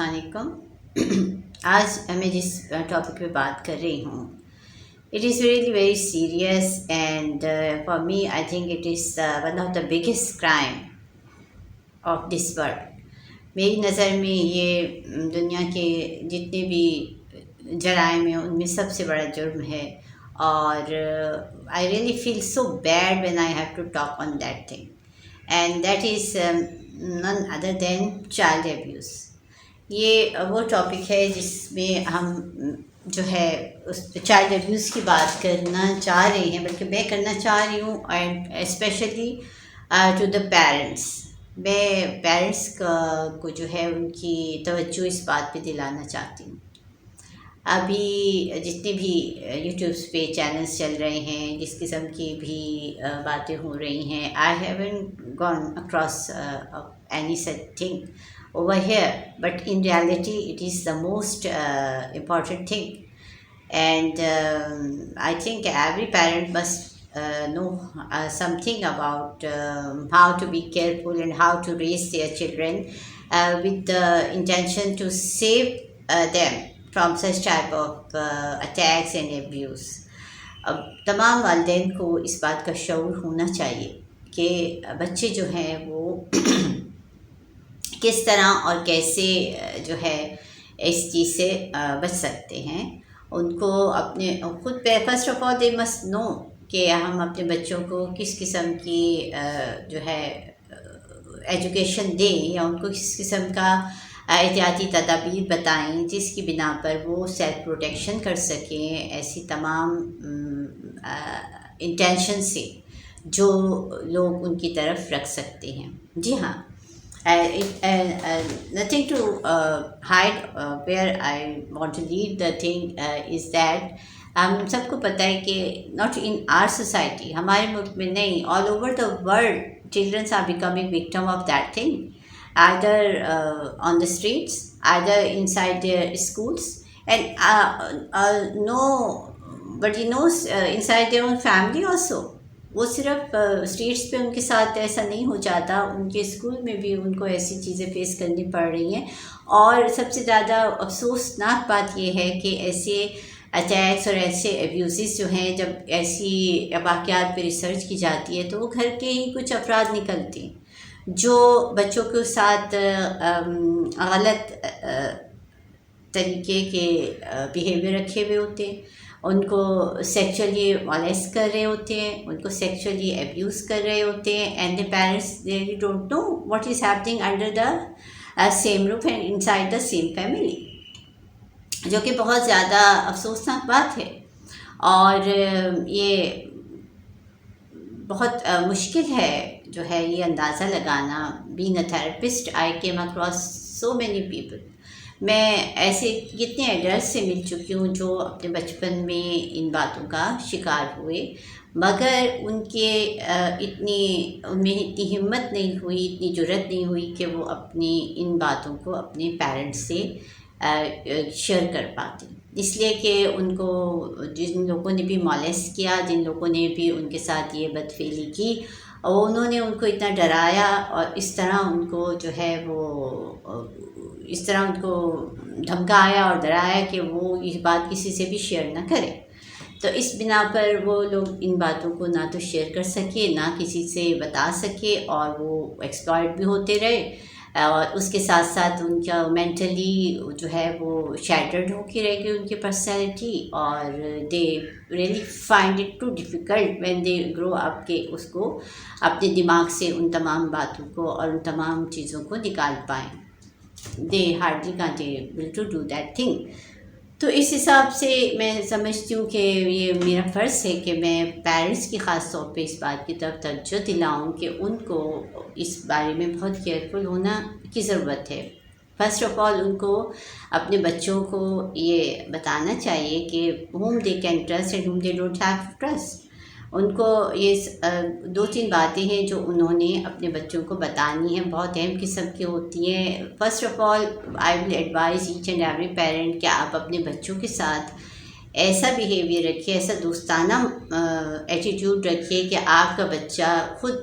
السلام علیکم. آج میں جس ٹاپک پہ بات کر رہی ہوں it is really very serious and for me I think it is one of the biggest crime of this world. میری نظر میں یہ دنیا کے جتنے بھی جرائم ہیں ان میں سب سے بڑا جرم ہے، اور I really feel so bad when I have to talk on that thing, and that is none other than child abuse. یہ وہ ٹاپک ہے جس میں ہم جو ہے اس چائلڈ ابیوز کی بات کرنا چاہ رہے ہیں، بلکہ میں کرنا چاہ رہی ہوں، and especially to the parents. میں پیرنٹس کو جو ہے ان کی توجہ اس بات پہ دلانا چاہتی ہوں. ابھی جتنے بھی یوٹیوبس پہ چینلز چل رہے ہیں، جس قسم کی بھی باتیں ہو رہی ہیں، I haven't gone across any such thing over here, but in reality it is the most important thing, and I think every parent must know something about how to be careful and how to raise their children with the intention to save them from such type of attacks and abuse. اب تمام والدین کو اس بات کا شعور ہونا چاہیے کہ بچے جو ہیں وہ کس طرح اور کیسے جو ہے اس چیز سے بچ سکتے ہیں. ان کو اپنے خود پہ first of all they must know کہ ہم اپنے بچوں کو کس قسم کی جو ہے ایجوکیشن دیں، یا ان کو کس قسم کا احتیاطی تدابیر بتائیں جس کی بنا پر وہ سیلف پروٹیکشن کر سکیں ایسی تمام انٹینشن سے جو لوگ ان کی طرف رکھ سکتے ہیں. جی ہاں، nothing to hide. Where I want to lead the thing is that ہم سب کو پتہ ہے کہ not in our society، ہمارے ملک میں نہیں، all over the world children are becoming victim of that thing, either on the streets, either inside their schools, and nobody knows inside their own family also. وہ صرف streets پہ ان کے ساتھ ایسا نہیں ہو جاتا، ان کے اسکول میں بھی ان کو ایسی چیزیں فیس کرنی پڑ رہی ہیں. اور سب سے زیادہ افسوسناک بات یہ ہے کہ ایسے اٹیکس اور ایسے ایبیوزز جو ہیں، جب ایسی واقعات پہ ریسرچ کی جاتی ہے تو وہ گھر کے ہی کچھ افراد نکلتے ہیں جو بچوں کے ساتھ غلط طریقے کے بیہیویئر رکھے ہوئے ہوتے ہیں، ان کو سیکچولی مالیسٹ کر رہے ہوتے ہیں، ان کو سیکچولی ایبیوز کر رہے ہوتے ہیں، and the parents they don't know what is happening under the same roof and inside the same family, جو کہ بہت زیادہ افسوسناک بات ہے. اور یہ بہت مشکل ہے جو ہے یہ اندازہ لگانا. Being a therapist I came across so many people. میں ایسے کتنے ایڈلٹس سے مل چکی ہوں جو اپنے بچپن میں ان باتوں کا شکار ہوئے، مگر ان میں اتنی ہمت نہیں ہوئی، اتنی جرأت نہیں ہوئی کہ وہ اپنی ان باتوں کو اپنے پیرنٹس سے شیئر کر پاتے. اس لیے کہ ان کو جن لوگوں نے بھی مالیسٹ کیا، جن لوگوں نے بھی ان کے ساتھ یہ بدفعلی کی، اور انہوں نے ان کو اتنا ڈرایا اور اس طرح ان کو جو ہے وہ اس طرح ان کو دھمکایا اور ڈرایا کہ وہ یہ بات کسی سے بھی شیئر نہ کرے. تو اس بنا پر وہ لوگ ان باتوں کو نہ تو شیئر کر سکے، نہ کسی سے بتا سکے، اور وہ ایکسپلائٹ بھی ہوتے رہے، اور اس کے ساتھ ساتھ ان کا مینٹلی جو ہے وہ شیٹرڈ ہو کے رہ گئی ان کی پرسنالٹی، اور they really find it too difficult when they grow up کہ اس کو اپنے دماغ سے ان تمام باتوں کو اور ان تمام چیزوں کو نکال پائیں. they hardly can't able to do that thing. تو اس حساب سے میں سمجھتی ہوں کہ یہ میرا فرض ہے کہ میں پیرنٹس کی خاص طور پہ اس بات کی طرف توجہ دلاؤں کہ ان کو اس بارے میں بہت کیئرفل ہونا کی ضرورت ہے. فرسٹ آف آل ان کو اپنے بچوں کو یہ بتانا چاہیے کہ whom they can trust and whom they don't have to trust. ان کو یہ 2-3 باتیں ہیں جو انہوں نے اپنے بچوں کو بتانی ہیں، بہت اہم قسم کی ہوتی ہیں. First of all I will advise each and every parent کہ آپ اپنے بچوں کے ساتھ ایسا بیہیویئر رکھیے، ایسا دوستانہ ایٹیٹیوڈ رکھیے کہ آپ کا بچہ خود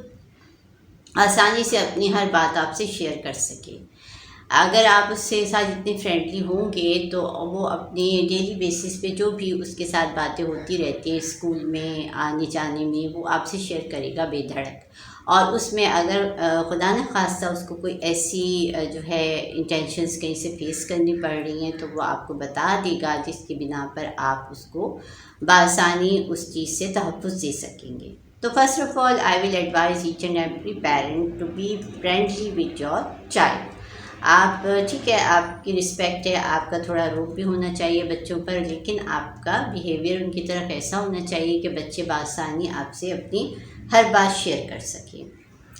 آسانی سے اپنی ہر بات آپ سے شیئر کر سکے. اگر آپ اس سے ساتھ اتنے فرینڈلی ہوں گے تو وہ اپنے ڈیلی بیسس پہ جو بھی اس کے ساتھ باتیں ہوتی رہتی ہیں اسکول میں آنے جانے میں، وہ آپ سے شیئر کرے گا بے دھڑک. اور اس میں اگر خدا نخواستہ اس کو کوئی ایسی جو ہے انٹینشنس کہیں سے فیس کرنی پڑ رہی ہیں تو وہ آپ کو بتا دے گا، جس کی بنا پر آپ اس کو بآسانی اس چیز سے تحفظ دے سکیں گے. تو first of all I will advise each and every parent to be friendly with your child. آپ ٹھیک ہے، آپ کی رسپیکٹ ہے، آپ کا تھوڑا روب بھی ہونا چاہیے بچوں پر، لیکن آپ کا بیہیویئر ان کی طرف ایسا ہونا چاہیے کہ بچے بآسانی آپ سے اپنی ہر بات شیئر کر سکیں.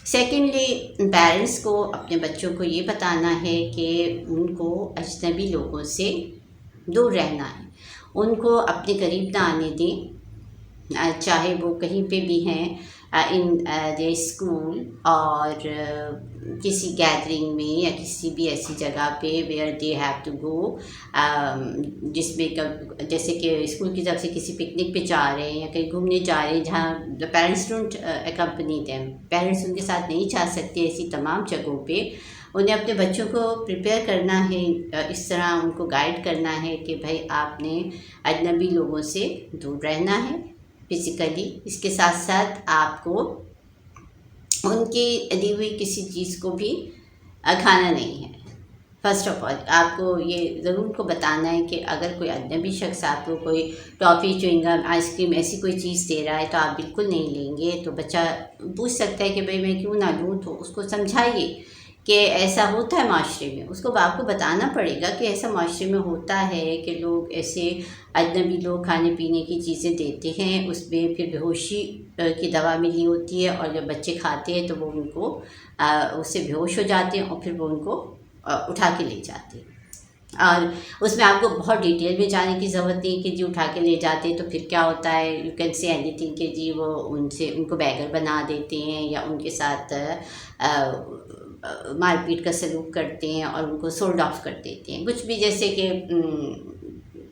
سیکنڈلی، پیرنٹس کو اپنے بچوں کو یہ بتانا ہے کہ ان کو اجنبی لوگوں سے دور رہنا ہے، ان کو اپنے قریب نہ آنے دیں، چاہے وہ کہیں پہ بھی ہیں، ان دے اسکول اور کسی گیدرنگ میں یا کسی بھی ایسی جگہ پہ where they have to go, جس میں جیسے کہ اسکول کی طرف سے کسی پکنک پہ جا رہے ہیں یا کہیں گھومنے جا رہے ہیں جہاں parents don't accompany them, parents ان کے ساتھ نہیں جا سکتے، ایسی تمام جگہوں پہ انہیں اپنے بچوں کو پریپیئر کرنا ہے، اس طرح ان کو گائیڈ کرنا ہے کہ بھائی آپ نے اجنبی لوگوں سے دور رہنا ہے فزیکلی، اس کے ساتھ ساتھ آپ کو ان کی دی ہوئی کسی چیز کو بھی کھانا نہیں ہے. فرسٹ آف آل آپ کو یہ ضرور کو بتانا ہے کہ اگر کوئی اجنبی شخص آپ کو کوئی ٹافی، چوئنگم، آئس کریم ایسی کوئی چیز دے رہا ہے تو آپ بالکل نہیں لیں گے. تو بچہ پوچھ سکتا ہے کہ بھائی میں کیوں نہ لوں، تو اس کو سمجھائیے کہ ایسا ہوتا ہے معاشرے میں. اس کو آپ کو بتانا پڑے گا کہ ایسا معاشرے میں ہوتا ہے کہ لوگ ایسے اجنبی لوگ کھانے پینے کی چیزیں دیتے ہیں، اس میں پھر بے ہوشی کی دوا ملی ہوتی ہے، اور جب بچے کھاتے ہیں تو وہ ان کو اس سے بے ہوش ہو جاتے ہیں اور پھر وہ ان کو اٹھا کے لے جاتے ہیں. اور اس میں آپ کو بہت ڈیٹیل میں جانے کی ضرورت نہیں کہ جی اٹھا کے لے جاتے ہیں تو پھر کیا ہوتا ہے. You can see any thing کہ جی وہ ان کو بیگر بنا دیتے ہیں یا ان کے ساتھ مار پیٹ کا سلوک کرتے ہیں اور ان کو سولڈ آف کر دیتے ہیں. کچھ بھی جیسے کہ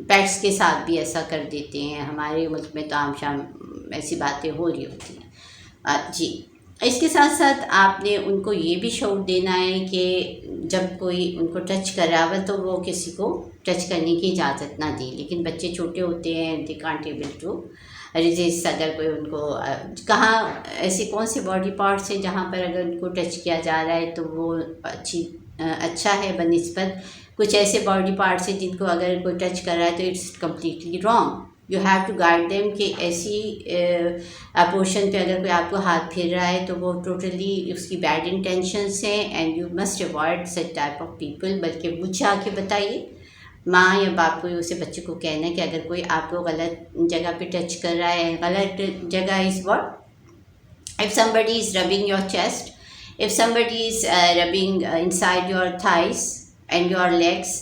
پیٹس کے ساتھ بھی ایسا کر دیتے ہیں. ہمارے ملک میں تو عام شام ایسی باتیں ہو رہی ہوتی ہیں. جی، اس کے ساتھ ساتھ آپ نے ان کو یہ بھی شعور دینا ہے کہ جب کوئی ان کو ٹچ کر رہا ہے تو وہ کسی کو ٹچ کرنے کی اجازت نہ دیں. لیکن بچے چھوٹے ہوتے ہیں، they can't able to resist. اگر کوئی ان کو کہاں ایسے کون سے باڈی پارٹس ہیں جہاں پر اگر ان کو ٹچ کیا جا رہا ہے تو وہ اچھا ہے بنسبت کچھ ایسے باڈی پارٹس ہیں جن کو اگر کوئی ٹچ کر رہا ہے تو it's completely wrong. You have to guide them کہ ایسی پورشن پہ اگر کوئی آپ کو ہاتھ پھیر رہا ہے تو وہ ٹوٹلی اس کی بیڈ انٹینشنس ہیں، and you must avoid such type of people. بلکہ مجھے آ کے بتائیے، ماں یا باپ کو اسے بچے کو کہنا ہے کہ اگر کوئی آپ کو غلط جگہ پہ ٹچ کر رہا ہے، غلط جگہ is what, if somebody is rubbing your chest, if somebody is rubbing inside your thighs and your legs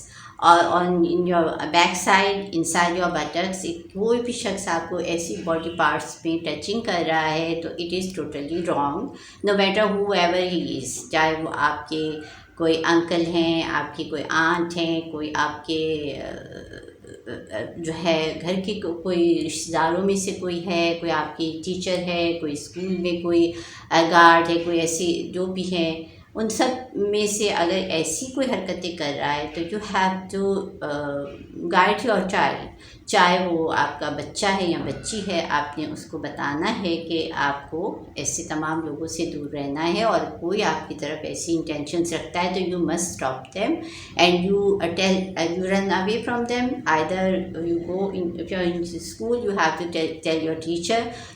or in your back side, inside your buttocks, کوئی بھی شخص آپ کو ایسی باڈی پارٹس میں ٹچنگ کر رہا ہے تو it is totally wrong, no matter who ever he is. چاہے وہ آپ کے کوئی انکل ہیں، آپ کی کوئی آنٹ ہیں، کوئی آپ کے جو ہے گھر کی کوئی رشتہ داروں میں سے کوئی ہے، کوئی آپ کی ٹیچر ہے، کوئی اسکول میں کوئی گارڈ ہے، کوئی ایسی جو بھی ہیں، ان سب میں سے اگر ایسی کوئی حرکتیں کر رہا ہے تو you have to guide your child. چاہے وہ آپ کا بچہ ہے یا بچی ہے، آپ نے اس کو بتانا ہے کہ آپ کو ایسے تمام لوگوں سے دور رہنا ہے، اور کوئی آپ کی طرف ایسی انٹینشنس رکھتا ہے تو you must stop them and you run away from them. Either you go if you are in school you have to tell your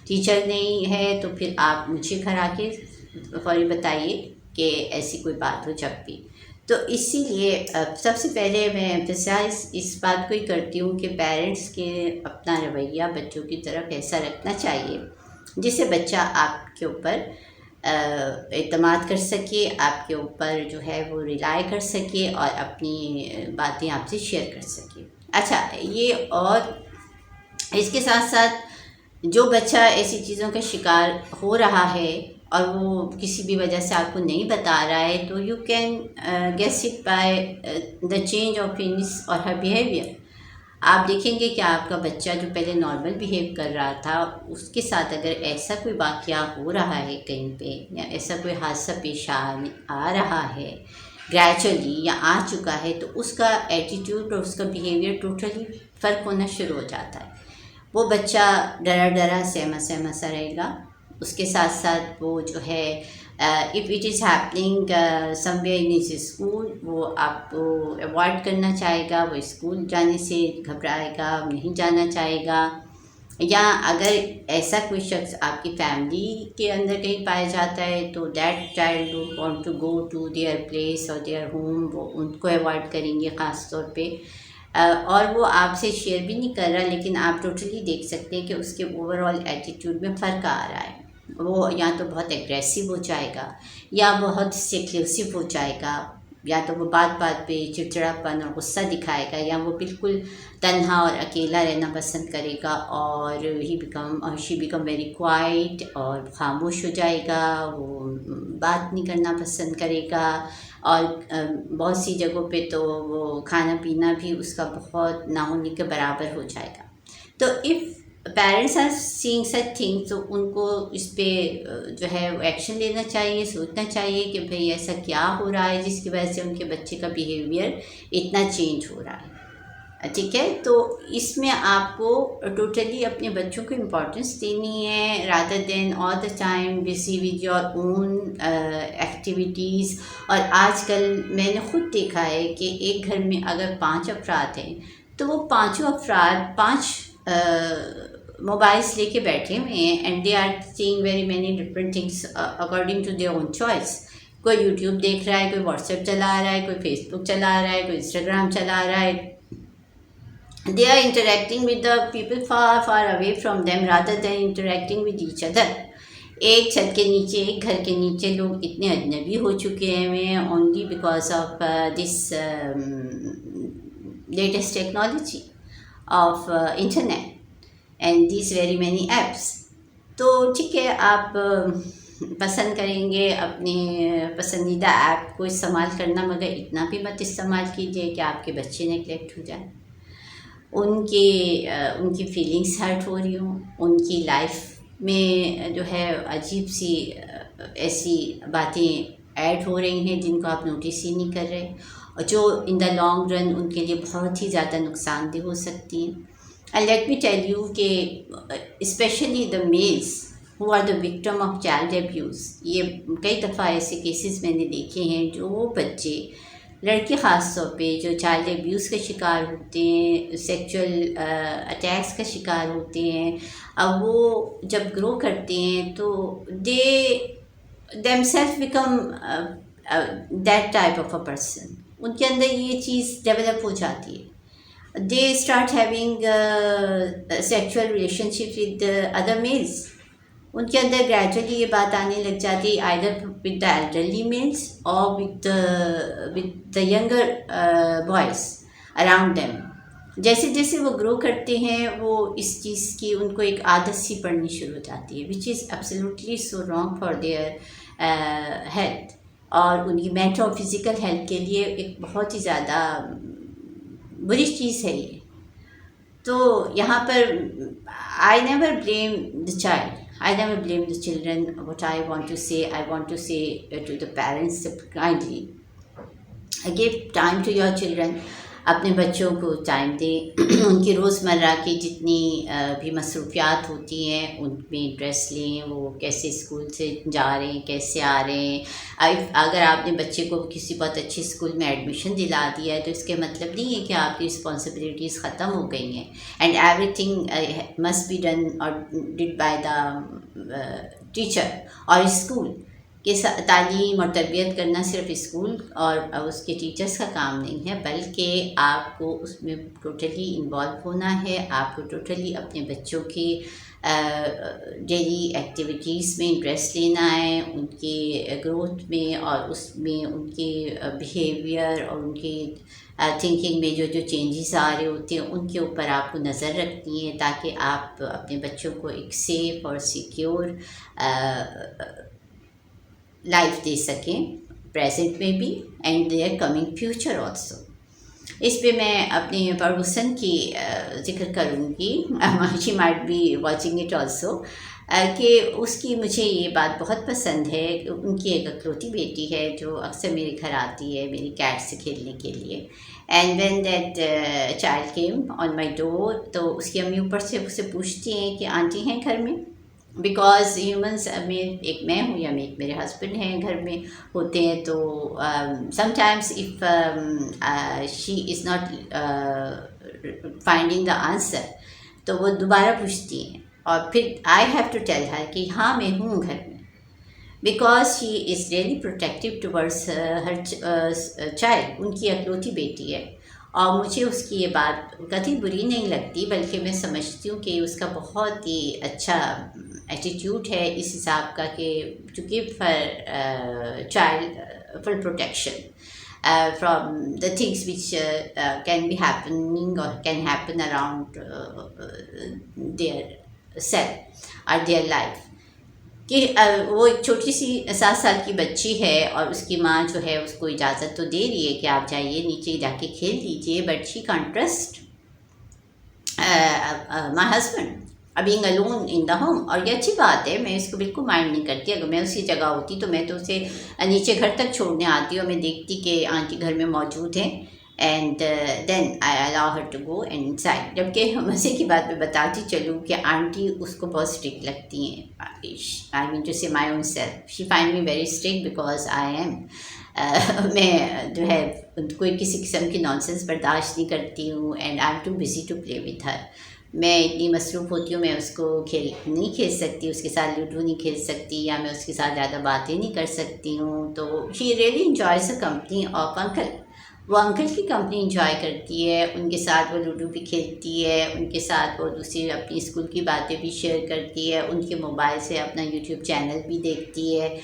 teacher نہیں ہے تو پھر آپ مجھے گھر آ کے فوری بتائیے کہ ایسی کوئی ہو جب بھی. تو اسی لیے سب سے پہلے میں ایمفسائز اس بات کو ہی کرتی ہوں کہ پیرنٹس کے اپنا رویہ بچوں کی طرف ایسا رکھنا چاہیے جس سے بچہ آپ کے اوپر اعتماد کر سکے، آپ کے اوپر جو ہے وہ ریلائی کر سکے اور اپنی باتیں آپ سے شیئر کر سکے. اچھا، یہ اور اس کے ساتھ ساتھ جو بچہ ایسی چیزوں کا شکار ہو رہا ہے اور وہ کسی بھی وجہ سے آپ کو نہیں بتا رہا ہے تو you can guess it by the change of his or Hare behaviour. آپ دیکھیں گے کہ آپ کا بچہ جو پہلے نارمل بیہیو کر رہا تھا اس کے ساتھ اگر ایسا کوئی واقعہ ہو رہا ہے کہیں پہ یا ایسا کوئی حادثہ پیش آ رہا ہے گریجولی یا آ چکا ہے تو اس کا ایٹیٹیوڈ اور اس کا بیہیویئر ٹوٹلی فرق ہونا شروع ہو جاتا ہے. وہ بچہ ڈرا ڈرا سہما سہما سا رہے گا. اس کے ساتھ ساتھ وہ جو ہے if it is happening some where in his school, وہ آپ کو اوائڈ کرنا چاہے گا، وہ اسکول جانے سے گھبرائے گا، نہیں جانا چاہے گا. یا اگر ایسا کوئی شخص آپ کی فیملی کے اندر کہیں پایا جاتا ہے تو that child want to go to their place اور دیئر ہوم، وہ ان کو اوائڈ کریں گے خاص طور پہ. اور وہ آپ سے شیئر بھی نہیں کر رہا، لیکن آپ ٹوٹلی دیکھ سکتے ہیں کہ اس کے اوور آل ایٹیٹیوڈ میں فرق آ رہا ہے. وہ یا تو بہت ایگریسو ہو جائے گا، یا بہت سیکلیوسو ہو جائے گا، یا تو وہ بات بات پہ چڑچڑاپن اور غصہ دکھائے گا، یا وہ بالکل تنہا اور اکیلا رہنا پسند کرے گا، اور شی بیکم ویری کوائٹ، اور خاموش ہو جائے گا، وہ بات نہیں کرنا پسند کرے گا. اور بہت سی جگہوں پہ تو وہ کھانا پینا بھی اس کا بہت نہ ہونے کے برابر ہو جائے گا. تو if parents are seeing such thing, تو ان کو اس پہ جو ہے ایکشن لینا چاہیے، سوچنا چاہیے کہ بھئی ایسا کیا ہو رہا ہے جس کی وجہ سے ان کے بچے کا بیہیویئر اتنا چینج ہو رہا ہے. ٹھیک ہے، تو اس میں آپ کو ٹوٹلی اپنے بچوں کو امپورٹنس دینی ہے، rather than all the time busy with your own activities. اور آج کل میں نے خود دیکھا ہے کہ ایک گھر میں اگر 5 افراد ہیں تو وہ 5 افراد 5 موبائلس لے کے بیٹھے ہوئے ہیں، and they are seeing very many different things according to their own choice. کوئی یوٹیوب دیکھ رہا ہے، کوئی واٹس ایپ چلا رہا ہے، کوئی فیس بک چلا رہا ہے، کوئی انسٹاگرام چلا رہا ہے. They are interacting with the people far far away from them rather than interacting with each other. ایک چھت کے نیچے، ایک گھر کے نیچے لوگ اتنے اجنبی ہو چکے ہیں only because of this latest technology of internet and these very many apps. تو ٹھیک ہے، آپ پسند کریں گے اپنے پسندیدہ ایپ کو استعمال کرنا، مگر اتنا بھی مت استعمال کیجیے کہ آپ کے بچے نیگلیکٹ ہو جائیں، ان کی فیلنگس ہرٹ ہو رہی ہوں، ان کی لائف میں جو ہے عجیب سی ایسی باتیں ایڈ ہو رہی ہیں جن کو آپ نوٹس ہی نہیں کر رہے، اور جو ان دا لانگ رن ان کے لیے بہت ہی زیادہ نقصان دہ ہو سکتی ہیں. And let me tell you کہ especially the males who are the victim of child abuse. یہ کئی دفعہ ایسے کیسز میں نے دیکھے ہیں، جو بچے، لڑکے خاص طور پہ، جو چائلڈ ایبیوز کا شکار ہوتے ہیں، سیکچول اٹیکس کا شکار ہوتے ہیں، اب وہ جب گرو کرتے ہیں تو they them self become that type of a person. ان کے اندر یہ چیز ڈیولپ ہو جاتی ہے. They start having sexual relationship with other males. ان کے اندر گریجولی یہ بات آنے لگ جاتی ہے either with the elderly males or with the younger boys around them. جیسے جیسے وہ گرو کرتے ہیں وہ اس چیز کی ان کو ایک عادت سی پڑنی شروع ہو جاتی ہے، which is absolutely so wrong for their health, اور ان کی مینٹل اور فزیکل ہیلتھ کے لیے ایک بہت ہی زیادہ بری چیز ہے یہ. تو یہاں پر I never blame the child, I never blame the children. What I want to say to the parents, kindly give time to your children. اپنے بچوں کو ٹائم دیں، ان کی روزمرہ کی جتنی بھی مصروفیات ہوتی ہیں ان میں انٹرسٹ لیں، وہ کیسے اسکول سے جا رہے ہیں، کیسے آ رہے ہیں. اگر آپ نے بچے کو کسی بہت اچھے اسکول میں ایڈمیشن دلا دیا ہے تو اس کے مطلب نہیں ہے کہ آپ کی رسپانسبلٹیز ختم ہو گئی ہیں. And everything must be done اور ڈڈ بائی دا ٹیچر اور اسکول. کہ تعلیم اور تربیت کرنا صرف اسکول اور اس کے ٹیچرس کا کام نہیں ہے، بلکہ آپ کو اس میں ٹوٹلی انوالو ہونا ہے. آپ کو ٹوٹلی اپنے بچوں کی ڈیلی ایکٹیویٹیز میں انٹرسٹ لینا ہے، ان کے گروتھ میں اور اس میں ان کے بیہیویئر اور ان کی تھنکنگ میں جو چینجز آ رہے ہوتے ہیں ان کے اوپر آپ کو نظر رکھنی ہے، تاکہ آپ اپنے بچوں کو ایک سیف اور سیکیور لائف دے سکیں، پریزنٹ میں بھی and their coming future also. اس پہ میں اپنے پڑوسن کی ذکر کروں گی. She might be watching it also. کہ اس کی مجھے یہ بات بہت پسند ہے کہ ان کی ایک اکلوتی بیٹی ہے جو اکثر میرے گھر آتی ہے میری کیٹ سے کھیلنے کے لیے. And when that child came on my door تو اس کی امی اوپر سے اسے پوچھتی ہیں کہ آنٹی ہیں گھر میں، بیکاز ہیومنس میں ایک میں ہوں یا ایک میرے ہسبینڈ ہیں گھر میں ہوتے ہیں، تو sometimes if she is not finding the answer تو وہ دوبارہ پوچھتی ہیں، اور پھر I have to tell her کہ ہاں میں ہوں گھر میں، because she is really protective towards her child, ان کی اکلوتی بیٹی ہے. اور مجھے اس کی یہ بات کبھی بری نہیں لگتی، بلکہ میں سمجھتی ہوں کہ اس کا بہت ہی اچھا ایٹیٹیوڈ ہے اس حساب کا کہ to give her child full protection from the things which can be happening اور can happen around their self اور دیئر لائف. کہ وہ ایک چھوٹی سی 7 سال کی بچی ہے اور اس کی ماں جو ہے اس کو اجازت تو دے رہی ہے کہ آپ جائیے نیچے جا کے کھیل لیجیے، but she can't trust my husband being alone in the home. اور یہ اچھی بات ہے، میں اس کو بالکل مائنڈ نہیں کرتی. اگر میں اسی جگہ ہوتی تو میں تو اسے نیچے گھر تک چھوڑنے آتی اور میں دیکھتی کہ آنٹی گھر میں موجود ہیں، and then I allow her to go inside. جبکہ مزے کی بات میں بتاتی چلوں کہ آنٹی اس کو بہت اسٹرکٹ لگتی ہیں. I mean to see my own self she find me very strict because I am میں جو ہے کوئی کسی قسم کی نانسنس برداشت نہیں کرتی ہوں، and I am too busy to play with her. میں اتنی مصروف ہوتی ہوں، میں اس کو نہیں کھیل سکتی، اس کے ساتھ لوڈو نہیں کھیل سکتی، یا میں اس کے ساتھ زیادہ باتیں نہیں کر سکتی ہوں. تو she really enjoys the company of uncle. وہ انکل کی کمپنی انجوائے کرتی ہے، ان کے ساتھ وہ لوڈو بھی کھیلتی ہے، ان کے ساتھ وہ دوسری اپنی اسکول کی باتیں بھی شیئر کرتی ہے، ان کے موبائل سے اپنا یوٹیوب چینل بھی دیکھتی ہے.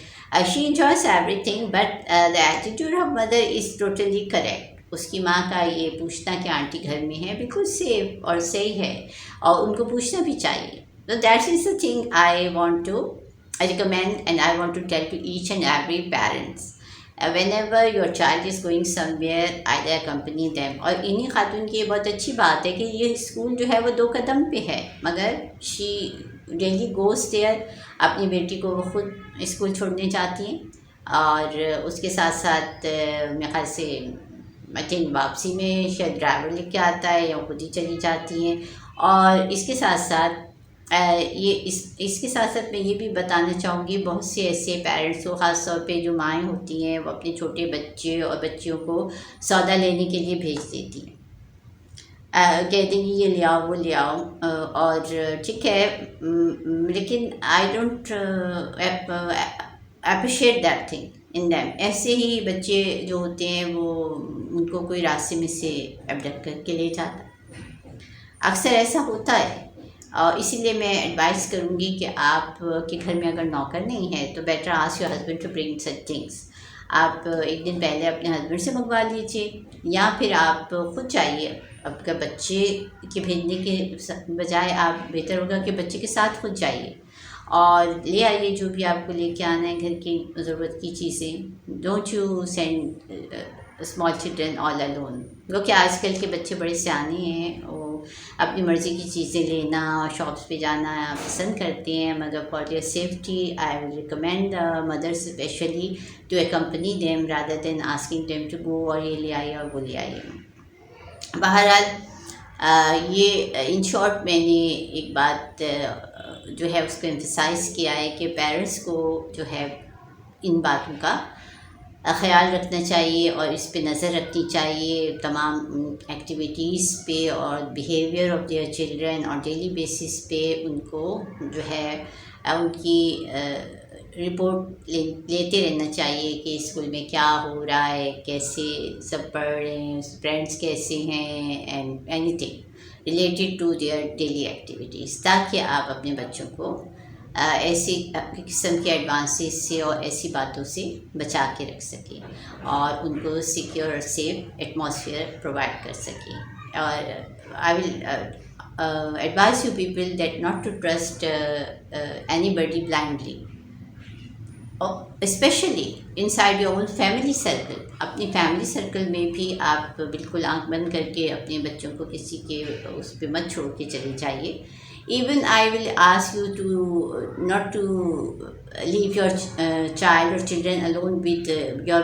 She enjoys everything, but the attitude of mother is totally correct. اس کی ماں کا یہ پوچھنا کہ آنٹی گھر میں ہے بالکل سیف اور صحیح ہے، اور ان کو پوچھنا بھی چاہیے. تو that is the thing I want to recommend and I want to tell to each and every parents. whenever your child is going somewhere either accompany them. اور انہی خاتون کی یہ بہت اچھی بات ہے کہ یہ اسکول جو ہے وہ 2 قدم پہ ہے، مگر she daily goes there. اپنی بیٹی کو وہ خود اسکول چھوڑنے جاتی ہیں، اور اس کے ساتھ ساتھ میرے خیال سے واپسی میں شاید ڈرائیور لے کے آتا ہے یا خود ہی چلی جاتی ہیں. اور اس کے ساتھ ساتھ اس کے ساتھ ساتھ میں یہ بھی بتانا چاہوں گی، بہت سے ایسے پیرنٹس کو خاص طور پہ جو مائیں ہوتی ہیں وہ اپنے چھوٹے بچے اور بچیوں کو سودا لینے کے لیے بھیج دیتی ہیں، کہتے ہیں کہ یہ لے آؤ وہ لے آؤ. اور ٹھیک ہے، لیکن I don't appreciate that thing in them. ایسے ہی بچے جو ہوتے ہیں وہ ان کو کوئی راستے میں سے ایبڈکٹ کر کے لے جاتا ہے، اکثر ایسا ہوتا ہے. اور اسی لیے میں ایڈوائز کروں گی کہ آپ کے گھر میں اگر نوکر نہیں ہے تو better ask your husband to bring such things. آپ ایک دن پہلے اپنے ہسبینڈ سے منگوا لیجیے، یا پھر آپ خود چاہیے. آپ کا بچے کے بھیجنے کے بجائے آپ بہتر ہوگا کہ بچے کے ساتھ خود جائیے اور لے آئیے جو بھی آپ کو لے کے آنا ہے گھر کی ضرورت کی چیزیں. Don't you send small children all alone. کیونکہ آج کل کے بچے بڑے سیانے ہیں، وہ اپنی مرضی کی چیزیں لینا اور شاپس پہ جانا پسند کرتے ہیں، مگر for their safety I will recommend mothers especially to accompany them rather than asking them to go اور یہ لے آئیے اور وہ لے آئیے. بہرحال یہ ان شارٹ میں نے ایک بات جو ہے اس کو ایمفسائز کیا ہے کہ پیرنٹس کو جو ہے ان باتوں کا خیال رکھنا چاہیے اور اس پہ نظر رکھنی چاہیے، تمام ایکٹیویٹیز پہ اور بیہیویئر آف دیئر چلڈرن اور ڈیلی بیسس پہ ان کو جو ہے ان کی رپورٹ لیتے رہنا چاہیے کہ اسکول میں کیا ہو رہا ہے، کیسے سب پڑھ رہے ہیں، فرینڈس کیسے ہیں، and anything related to their daily activities, تاکہ آپ اپنے بچوں کو ایسی قسم کے ایڈوانسز سے اور ایسی باتوں سے بچا کے رکھ سکیں اور ان کو سیکیور اور سیف ایٹماسفیئر پرووائڈ کر سکیں. اور I will advise you people that not to trust anybody blindly, especially inside your own family circle. اپنی فیملی سرکل میں بھی آپ بالکل آنکھ بند کر کے اپنے بچوں کو کسی کے اس پہ مت چھوڑ کے چلے جائیے. Even I will ask you to not to leave your child or children alone with your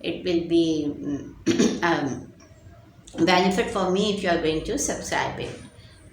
it will be benefit for me if you are going to subscribe it.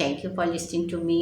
thank you for listening to me.